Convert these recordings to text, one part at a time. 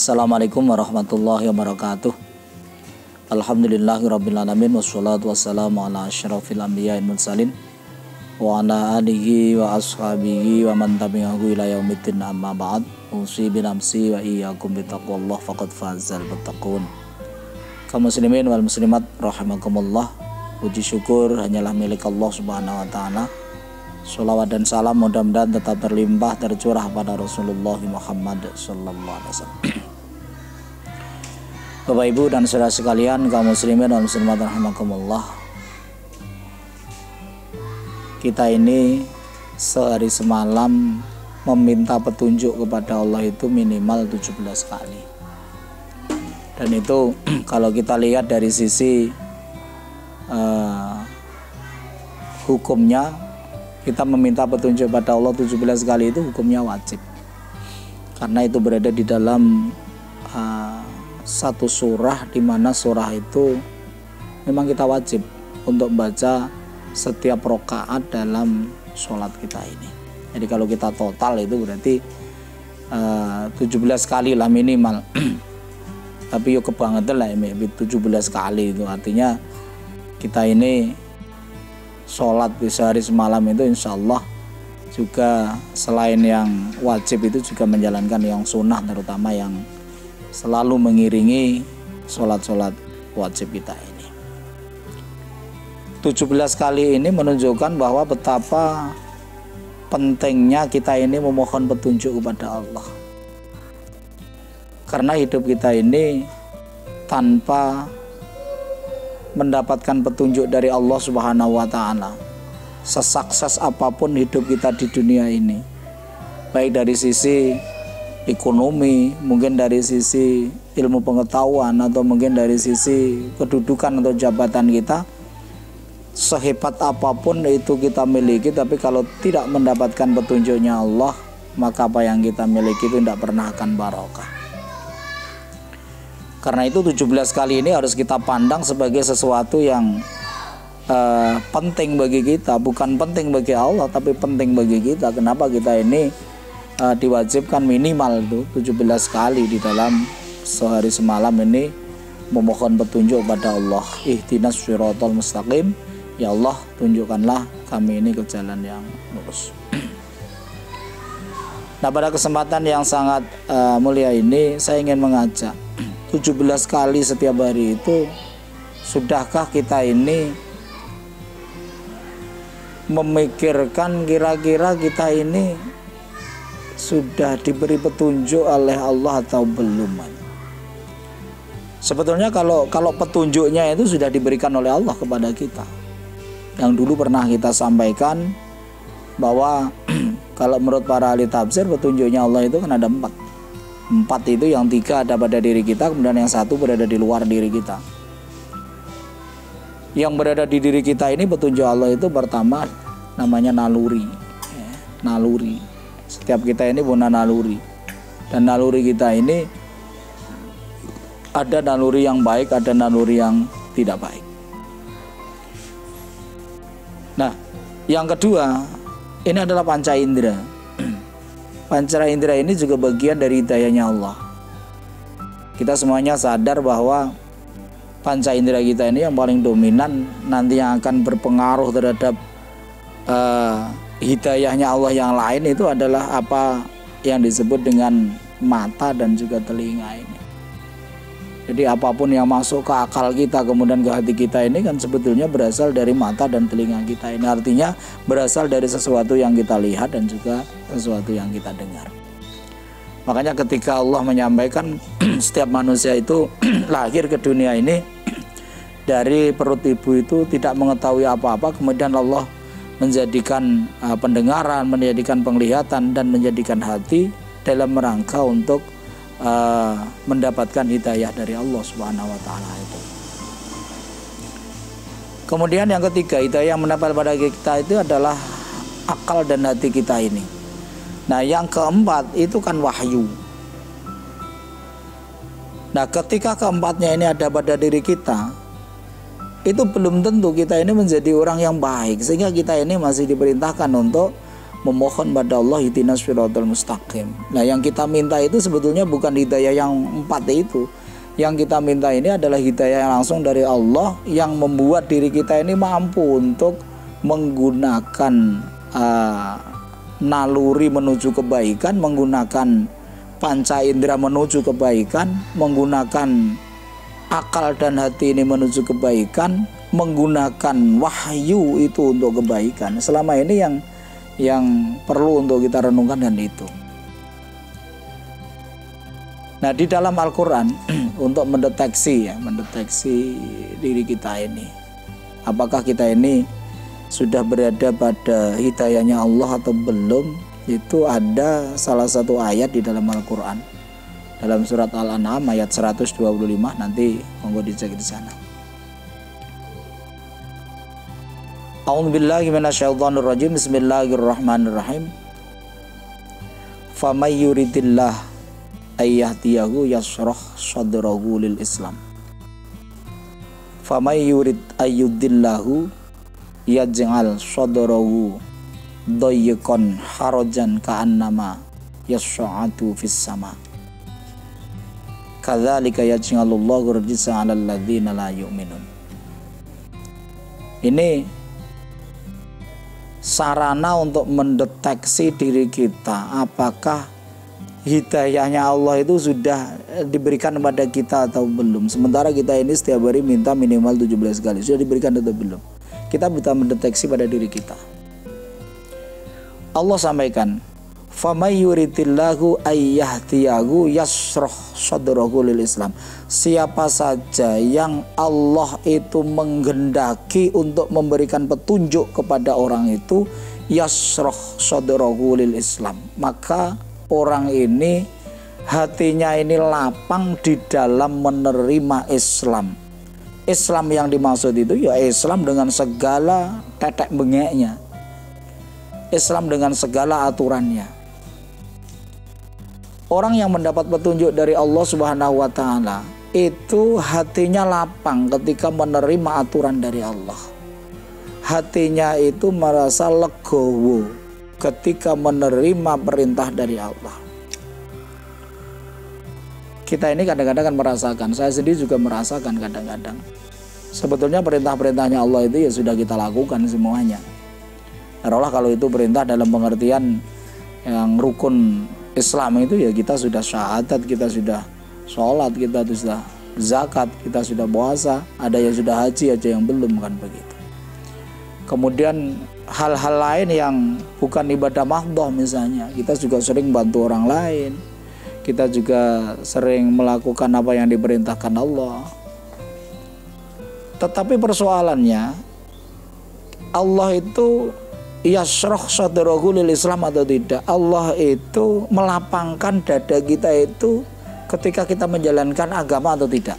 Assalamualaikum warahmatullahi wabarakatuh. Alhamdulillahirrabbilalamin. Wassalatu wassalamu ala asyrafil anbiya wal mursalin wa ala alihi wa ashabihi wa man tabi'ahu ila yaumiddin, amma ba'd. Usi binamsi wa iyyakum bittaqwallah faqad fazal muttaqun. Kaum muslimin wal muslimat rahimakumullah. Puji syukur hanyalah milik Allah Subhanahu wa taala. Sholawat dan salam mudah-mudahan tetap terlimpah tercurah pada Rasulullah Muhammad sallallahu alaihi wasallam. Bapak Ibu dan saudara sekalian, kaum muslimin dan muslimat rahimakumullah. Kita ini sehari semalam meminta petunjuk kepada Allah itu minimal 17 kali. Dan itu kalau kita lihat dari sisi hukumnya, kita meminta petunjuk pada Allah 17 kali itu hukumnya wajib. Karena itu berada di dalam satu surah, di mana surah itu memang kita wajib untuk membaca setiap rakaat dalam sholat kita ini. Jadi kalau kita total itu berarti 17 kali lah minimal. Tapi yuk kebangetan lah 17 kali itu artinya kita ini sholat di sehari semalam itu insya Allah juga selain yang wajib itu juga menjalankan yang sunnah, terutama yang selalu mengiringi sholat-sholat wajib kita ini. 17 kali ini menunjukkan bahwa betapa pentingnya kita ini memohon petunjuk kepada Allah. Karena hidup kita ini tanpa mendapatkan petunjuk dari Allah Subhanahu wa taala, sesukses apapun hidup kita di dunia ini, baik dari sisi ekonomi, mungkin dari sisi ilmu pengetahuan, atau mungkin dari sisi kedudukan atau jabatan kita, sehebat apapun itu kita miliki, tapi kalau tidak mendapatkan petunjuknya Allah, maka apa yang kita miliki itu tidak pernah akan barokah. Karena itu 17 kali ini harus kita pandang sebagai sesuatu yang penting bagi kita, bukan penting bagi Allah, tapi penting bagi kita. Kenapa kita ini diwajibkan minimal itu 17 kali di dalam sehari semalam ini memohon petunjuk pada Allah. Ihdinas shiratal mustaqim, ya Allah tunjukkanlah kami ini ke jalan yang lurus. Nah, pada kesempatan yang sangat mulia ini saya ingin mengajak 17 kali setiap hari itu, sudahkah kita ini memikirkan kira-kira kita ini sudah diberi petunjuk oleh Allah atau belum? Sebetulnya kalau petunjuknya itu sudah diberikan oleh Allah kepada kita. Yang dulu pernah kita sampaikan bahwa kalau menurut para ahli tafsir, petunjuknya Allah itu kan ada 4. 4 itu yang 3 ada pada diri kita, kemudian yang 1 berada di luar diri kita. Yang berada di diri kita ini petunjuk Allah itu pertama namanya naluri. Naluri. Setiap kita ini punya naluri. Dan naluri kita ini ada naluri yang baik, ada naluri yang tidak baik. Nah, yang kedua ini adalah panca indera. Panca indera ini juga bagian dari hidayahnya Allah. Kita semuanya sadar bahwa panca indera kita ini yang paling dominan, nanti yang akan berpengaruh terhadap hidayahnya Allah yang lain itu adalah apa yang disebut dengan mata dan juga telinga ini. Jadi apapun yang masuk ke akal kita kemudian ke hati kita ini kan sebetulnya berasal dari mata dan telinga kita ini. Artinya berasal dari sesuatu yang kita lihat dan juga sesuatu yang kita dengar. Makanya ketika Allah menyampaikan setiap manusia itu lahir ke dunia ini dari perut ibu itu tidak mengetahui apa-apa, kemudian Allah menjadikan pendengaran, menjadikan penglihatan, dan menjadikan hati dalam rangka untuk mendapatkan hidayah dari Allah Subhanahu wa taala itu. Kemudian yang ketiga, hidayah yang mendapat pada kita itu adalah akal dan hati kita ini. Nah, yang keempat itu kan wahyu. Nah, ketika keempatnya ini ada pada diri kita, itu belum tentu kita ini menjadi orang yang baik, sehingga kita ini masih diperintahkan untuk memohon pada Allah ihdinas siratal mustaqim. Nah, yang kita minta itu sebetulnya bukan hidayah yang 4 itu. Yang kita minta ini adalah hidayah yang langsung dari Allah yang membuat diri kita ini mampu untuk menggunakan naluri menuju kebaikan, menggunakan panca indera menuju kebaikan, menggunakan akal dan hati ini menuju kebaikan, menggunakan wahyu itu untuk kebaikan. Selama ini yang perlu untuk kita renungkan dan itu. Nah, di dalam Al-Quran untuk mendeteksi diri kita ini, apakah kita ini sudah berada pada hidayahnya Allah atau belum, itu ada salah satu ayat di dalam Al-Quran dalam surat Al-An'am ayat 125, nanti monggo dicek di sana. A'udzubillahi minasyaitonirrajim. Bismillahirrahmanirrahim. Famay yuridillah ayyahdiyahu yashrah sadrahu lil Islam. Famay yurid ayyudillahu yaj'al sadrahu dayyqan harajan ka'annama yas'adu fis sama. Kadzalika yaj'alullahu rijsa 'alal ladzina la yu'minun. Ini sarana untuk mendeteksi diri kita, apakah hidayahnya Allah itu sudah diberikan kepada kita atau belum. Sementara kita ini setiap hari minta minimal 17 kali, sudah diberikan atau belum. Kita bisa mendeteksi pada diri kita. Allah sampaikan, "Famay yuridillahu ayyahdiyahu yashrah sadrahu lil Islam." Siapa saja yang Allah itu menghendaki untuk memberikan petunjuk kepada orang itu, yashrah sadrahu lil Islam, maka orang ini hatinya ini lapang di dalam menerima Islam. Islam yang dimaksud itu ya Islam dengan segala tetek bengeknya, Islam dengan segala aturannya. Orang yang mendapat petunjuk dari Allah Subhanahu wa Ta'ala itu hatinya lapang ketika menerima aturan dari Allah. Hatinya itu merasa legowo ketika menerima perintah dari Allah. Kita ini kadang-kadang kan merasakan, saya sendiri juga merasakan kadang-kadang, sebetulnya perintah-perintahnya Allah itu ya sudah kita lakukan semuanya. Taruhlah kalau itu perintah dalam pengertian yang rukun Islam itu ya kita sudah syahadat, kita sudah sholat, kita sudah zakat, kita sudah puasa. Ada yang sudah haji aja yang belum, kan begitu. Kemudian hal-hal lain yang bukan ibadah mahdhah, misalnya kita juga sering bantu orang lain, kita juga sering melakukan apa yang diperintahkan Allah. Tetapi persoalannya, Allah itu yashrah sadrahu lil Islam atau tidak. Allah itu melapangkan dada kita itu ketika kita menjalankan agama atau tidak.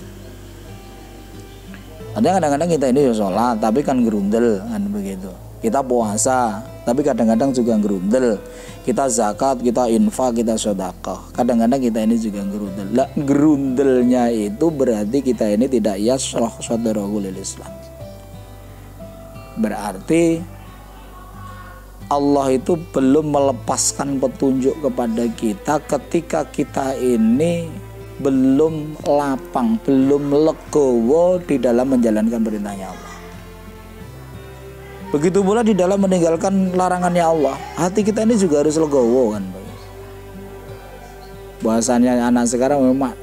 Ada kadang-kadang kita ini sholat tapi kan gerundel, kan begitu. Kita puasa tapi kadang-kadang juga gerundel. Kita zakat, kita infak, kita sedekah, kadang-kadang kita ini juga gerundel. Lah, gerundelnya itu berarti kita ini tidak yashrah sadrahu lil Islam. Berarti Allah itu belum melepaskan petunjuk kepada kita ketika kita ini belum lapang, belum legowo di dalam menjalankan perintahnya Allah. Begitu pula di dalam meninggalkan larangannya Allah. Hati kita ini juga harus legowo, kan. Bahasanya anak sekarang memang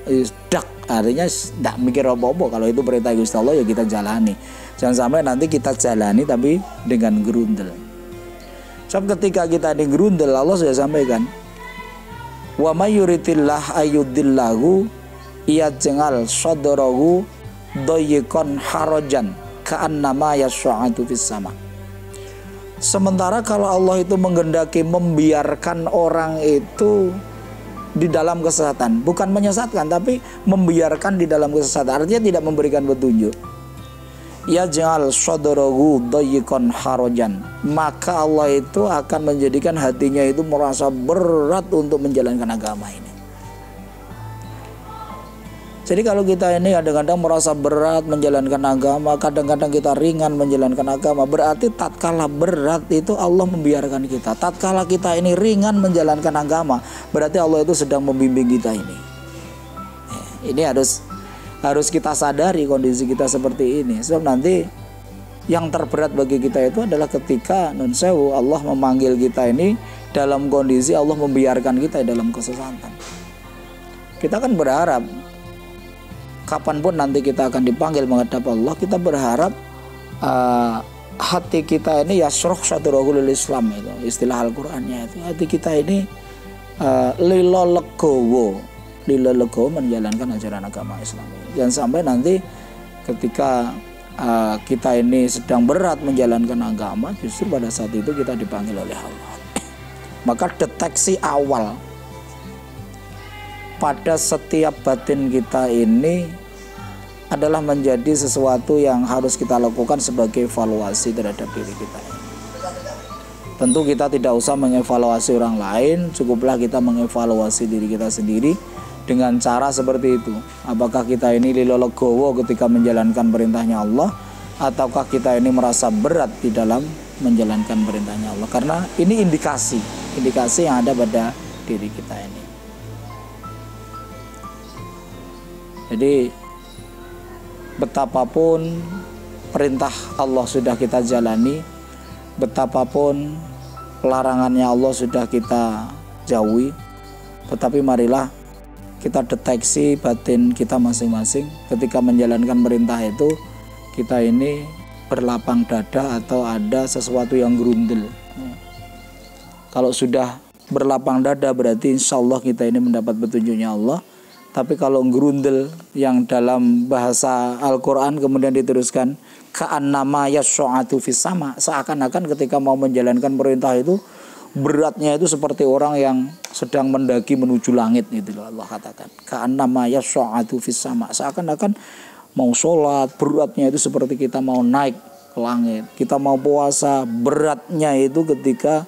dak, artinya tidak mikir apa-apa. Kalau itu perintah Gusti Allah ya kita jalani. Jangan sampai nanti kita jalani tapi dengan gerundel. Sebab ketika kita ini gerundel, Allah sudah sampaikan, wa may yuridillah ayyudillahu yaj'al sadrahu dayyqan harajan ka'annama yas'adu fis sama. Sementara kalau Allah itu menghendaki membiarkan orang itu di dalam kesesatan, bukan menyesatkan tapi membiarkan di dalam kesesatan, artinya tidak memberikan petunjuk. Yaj'al sadrahu dayyqan harajan, maka Allah itu akan menjadikan hatinya itu merasa berat untuk menjalankan agama ini. Jadi kalau kita ini kadang-kadang merasa berat menjalankan agama, kadang-kadang kita ringan menjalankan agama, berarti tatkala berat itu Allah membiarkan kita. Tatkala kita ini ringan menjalankan agama, berarti Allah itu sedang membimbing kita ini. Ini harus kita sadari kondisi kita seperti ini. Sebab nanti yang terberat bagi kita itu adalah ketika nun sewu Allah memanggil kita ini dalam kondisi Allah membiarkan kita dalam kesesatan. Kita kan berharap kapanpun nanti kita akan dipanggil menghadap Allah, kita berharap hati kita ini yasroh sadrahul Islam, itu istilah Al-Qur'annya itu. Hati kita ini lilo legowo menjalankan ajaran agama Islam. Jangan sampai nanti ketika kita ini sedang berat menjalankan agama, justru pada saat itu kita dipanggil oleh Allah. Maka deteksi awal pada setiap batin kita ini adalah menjadi sesuatu yang harus kita lakukan sebagai evaluasi terhadap diri kita. Tentu kita tidak usah mengevaluasi orang lain, cukuplah kita mengevaluasi diri kita sendiri dengan cara seperti itu. Apakah kita ini lilo legowo ketika menjalankan perintahnya Allah, ataukah kita ini merasa berat di dalam menjalankan perintahnya Allah? Karena ini indikasi yang ada pada diri kita ini. Jadi betapapun perintah Allah sudah kita jalani, betapapun larangannya Allah sudah kita jauhi, tetapi marilah kita deteksi batin kita masing-masing ketika menjalankan perintah itu, kita ini berlapang dada atau ada sesuatu yang gerundel. Kalau sudah berlapang dada berarti insya Allah kita ini mendapat petunjuknya Allah. Tapi kalau gerundel yang dalam bahasa Al-Quran kemudian diteruskan ka'annama yas'atu fis sama, seakan-akan ketika mau menjalankan perintah itu beratnya itu seperti orang yang sedang mendaki menuju langit, itu Allah katakan. Ka'annama yas'atu fis sama, seakan-akan mau sholat beratnya itu seperti kita mau naik ke langit. Kita mau puasa beratnya itu ketika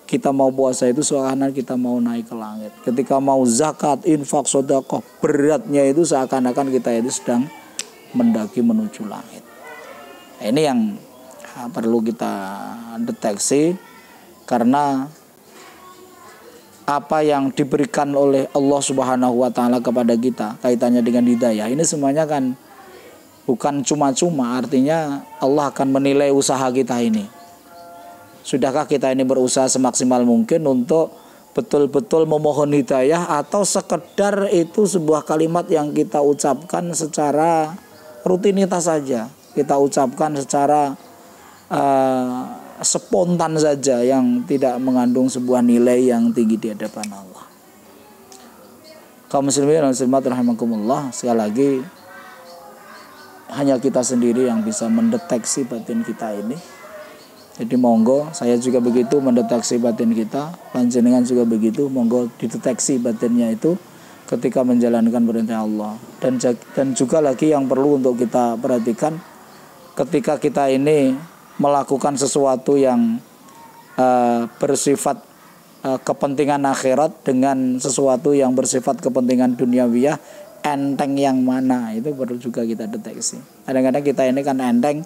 kita mau puasa itu seakan-akan kita mau naik ke langit. Ketika mau zakat, infak, sedekah, beratnya itu seakan-akan kita itu sedang mendaki menuju langit. Ini yang perlu kita deteksi, karena apa yang diberikan oleh Allah Subhanahu wa taala kepada kita kaitannya dengan hidayah ini semuanya kan bukan cuma-cuma, artinya Allah akan menilai usaha kita ini. Sudahkah kita ini berusaha semaksimal mungkin untuk betul-betul memohon hidayah, atau sekedar itu sebuah kalimat yang kita ucapkan secara rutinitas saja, kita ucapkan secara spontan saja yang tidak mengandung sebuah nilai yang tinggi di hadapan Allah. Kaum muslimin dan muslimat rahimakumullah, sekali lagi hanya kita sendiri yang bisa mendeteksi batin kita ini. Jadi monggo, saya juga begitu mendeteksi batin kita, panjenengan juga begitu, monggo dideteksi batinnya itu ketika menjalankan perintah Allah. Dan juga lagi yang perlu untuk kita perhatikan, ketika kita ini melakukan sesuatu yang bersifat kepentingan akhirat dengan sesuatu yang bersifat kepentingan duniawiyah, enteng yang mana, itu perlu juga kita deteksi. Kadang-kadang kita ini kan enteng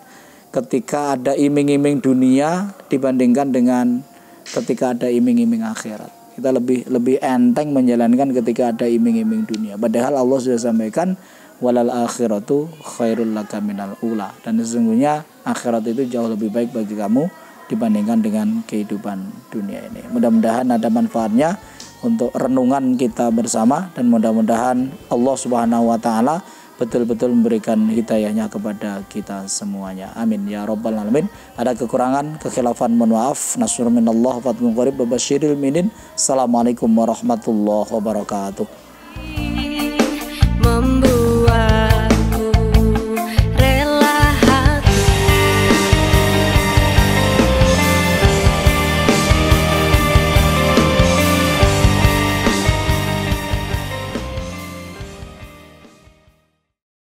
ketika ada iming-iming dunia dibandingkan dengan ketika ada iming-iming akhirat. Kita lebih enteng menjalankan ketika ada iming-iming dunia. Padahal Allah sudah sampaikan walal akhiratu khairul laka minal ula, dan sesungguhnya akhirat itu jauh lebih baik bagi kamu dibandingkan dengan kehidupan dunia ini. Mudah-mudahan ada manfaatnya untuk renungan kita bersama, dan mudah-mudahan Allah Subhanahu wa taala betul-betul memberikan hidayahnya kepada kita semuanya. Amin ya rabbal alamin. Ada kekurangan, kekhilafan, mohon maaf. Nasrun minallah wa fatmun qarib, babasyiril minin. Assalamualaikum warahmatullahi wabarakatuh.